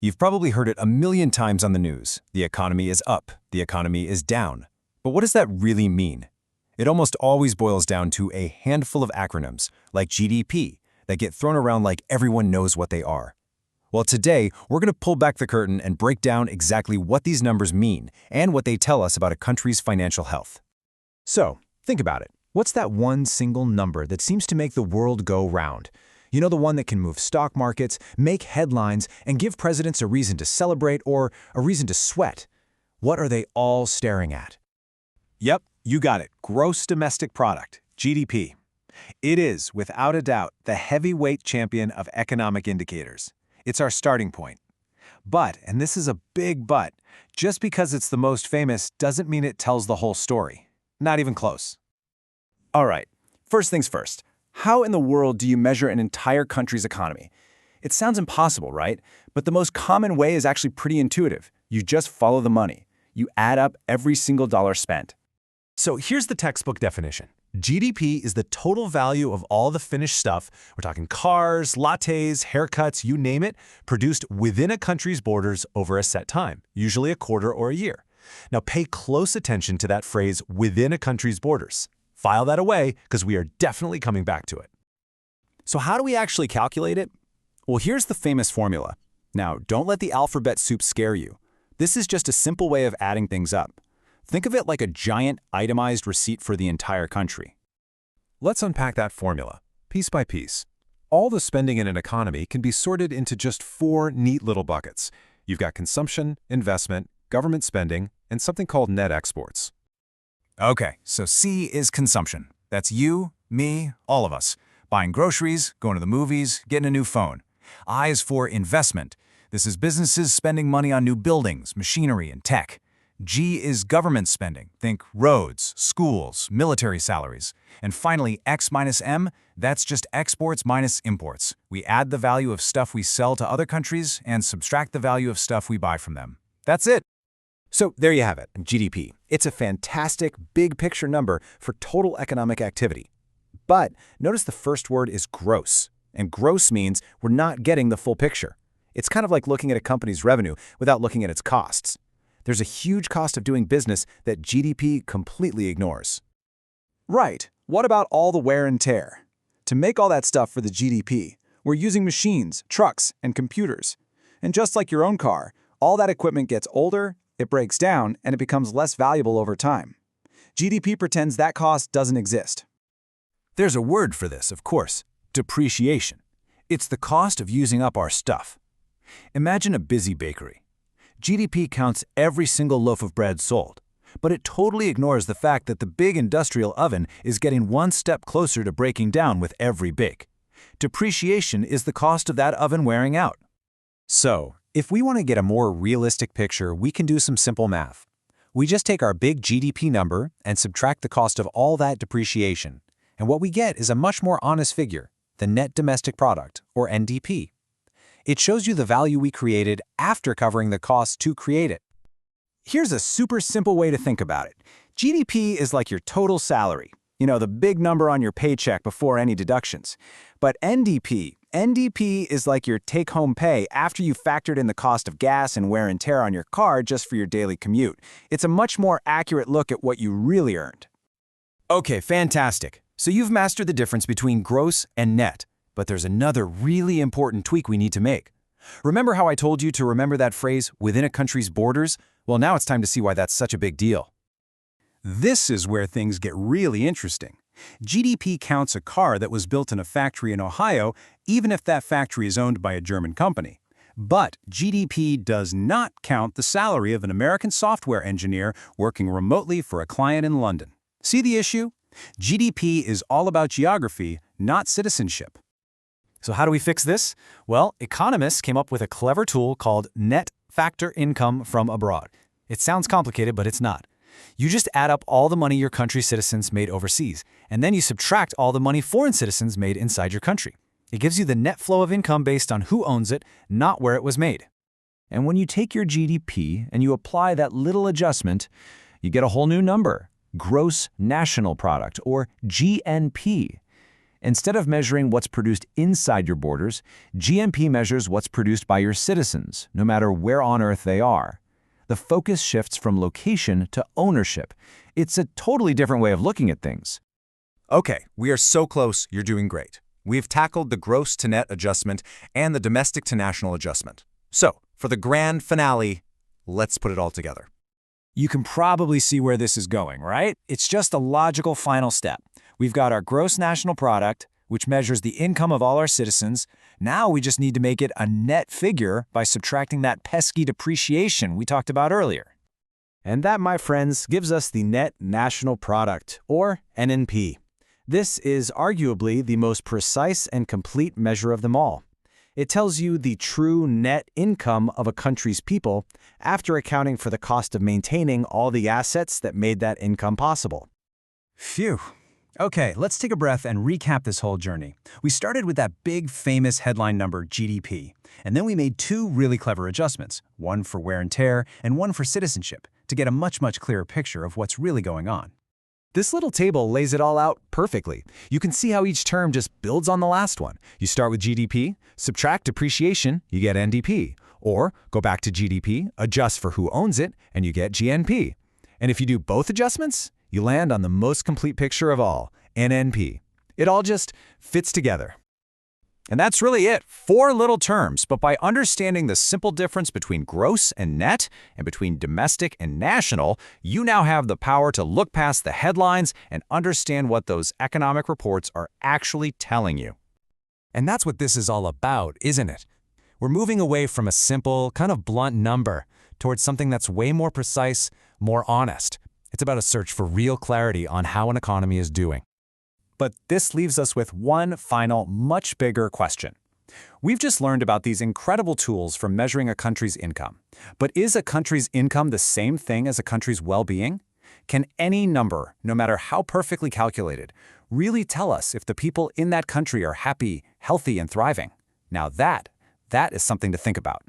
You've probably heard it a million times on the news. The economy is up, the economy is down. But what does that really mean? It almost always boils down to a handful of acronyms, like GDP, that get thrown around like everyone knows what they are. Well, today, we're going to pull back the curtain and break down exactly what these numbers mean and what they tell us about a country's financial health. So, think about it. What's that one single number that seems to make the world go round? You know, the one that can move stock markets, make headlines, and give presidents a reason to celebrate or a reason to sweat. What are they all staring at? Yep, you got it. Gross domestic product, GDP. It is, without a doubt, the heavyweight champion of economic indicators. It's our starting point. But, and this is a big but, just because it's the most famous doesn't mean it tells the whole story. Not even close. All right, first things first. How in the world do you measure an entire country's economy? It sounds impossible, right? But the most common way is actually pretty intuitive. You just follow the money. You add up every single dollar spent. So here's the textbook definition. GDP is the total value of all the finished stuff, we're talking cars, lattes, haircuts, you name it, produced within a country's borders over a set time, usually a quarter or a year. Now pay close attention to that phrase, within a country's borders. File that away, because we are definitely coming back to it. So how do we actually calculate it? Well, here's the famous formula. Now, don't let the alphabet soup scare you. This is just a simple way of adding things up. Think of it like a giant itemized receipt for the entire country. Let's unpack that formula, piece by piece. All the spending in an economy can be sorted into just 4 neat little buckets. You've got consumption, investment, government spending, and something called net exports. Okay, so C is consumption. That's you, me, all of us. Buying groceries, going to the movies, getting a new phone. I is for investment. This is businesses spending money on new buildings, machinery, and tech. G is government spending. Think roads, schools, military salaries. And finally, X minus M, that's just exports minus imports. We add the value of stuff we sell to other countries and subtract the value of stuff we buy from them. That's it. So there you have it, GDP. It's a fantastic, big picture number for total economic activity. But notice the first word is gross. And gross means we're not getting the full picture. It's kind of like looking at a company's revenue without looking at its costs. There's a huge cost of doing business that GDP completely ignores. Right. What about all the wear and tear? To make all that stuff for the GDP, we're using machines, trucks, and computers. And just like your own car, all that equipment gets older, it breaks down, and it becomes less valuable over time. GDP pretends that cost doesn't exist. There's a word for this, of course. Depreciation. It's the cost of using up our stuff. Imagine a busy bakery. GDP counts every single loaf of bread sold, but it totally ignores the fact that the big industrial oven is getting one step closer to breaking down with every bake. Depreciation is the cost of that oven wearing out. So, if we want to get a more realistic picture, we can do some simple math. We just take our big GDP number and subtract the cost of all that depreciation, and what we get is a much more honest figure, the net domestic product, or NDP. It shows you the value we created after covering the costs to create it. Here's a super simple way to think about it. GDP is like your total salary, the big number on your paycheck before any deductions. But NDP is like your take-home pay after you've factored in the cost of gas and wear and tear on your car just for your daily commute. It's a much more accurate look at what you really earned. Okay, fantastic. So you've mastered the difference between gross and net. But there's another really important tweak we need to make. Remember how I told you to remember that phrase, within a country's borders? Well, now it's time to see why that's such a big deal. This is where things get really interesting. GDP counts a car that was built in a factory in Ohio, even if that factory is owned by a German company. But GDP does not count the salary of an American software engineer working remotely for a client in London. See the issue? GDP is all about geography, not citizenship. So how do we fix this? Well, economists came up with a clever tool called net factor income from abroad. It sounds complicated, but it's not. You just add up all the money your country's citizens made overseas, and then you subtract all the money foreign citizens made inside your country. It gives you the net flow of income based on who owns it, not where it was made. And when you take your GDP and you apply that little adjustment, you get a whole new number, gross national product, or GNP. Instead of measuring what's produced inside your borders, GNP measures what's produced by your citizens, no matter where on Earth they are. The focus shifts from location to ownership. It's a totally different way of looking at things. Okay, we are so close, you're doing great. We've tackled the gross to net adjustment and the domestic to national adjustment. So, for the grand finale, let's put it all together. You can probably see where this is going, right? It's just a logical final step. We've got our gross national product, which measures the income of all our citizens. Now we just need to make it a net figure by subtracting that pesky depreciation we talked about earlier. And that, my friends, gives us the net national product, or NNP. This is arguably the most precise and complete measure of them all. It tells you the true net income of a country's people after accounting for the cost of maintaining all the assets that made that income possible. Phew. Okay, let's take a breath and recap this whole journey. We started with that big, famous headline number, GDP, and then we made two really clever adjustments, one for wear and tear and one for citizenship, to get a much clearer picture of what's really going on. This little table lays it all out perfectly. You can see how each term just builds on the last one. You start with GDP, subtract depreciation, you get NDP. Or go back to GDP, adjust for who owns it, and you get GNP. And if you do both adjustments, you land on the most complete picture of all, NNP. It all just fits together. And that's really it. 4 little terms, but by understanding the simple difference between gross and net, and between domestic and national, you now have the power to look past the headlines and understand what those economic reports are actually telling you. And that's what this is all about, isn't it? We're moving away from a simple, kind of blunt number towards something that's way more precise, more honest. It's about a search for real clarity on how an economy is doing. But this leaves us with one final, much bigger question. We've just learned about these incredible tools for measuring a country's income. But is a country's income the same thing as a country's well-being? Can any number, no matter how perfectly calculated, really tell us if the people in that country are happy, healthy, and thriving? Now that is something to think about.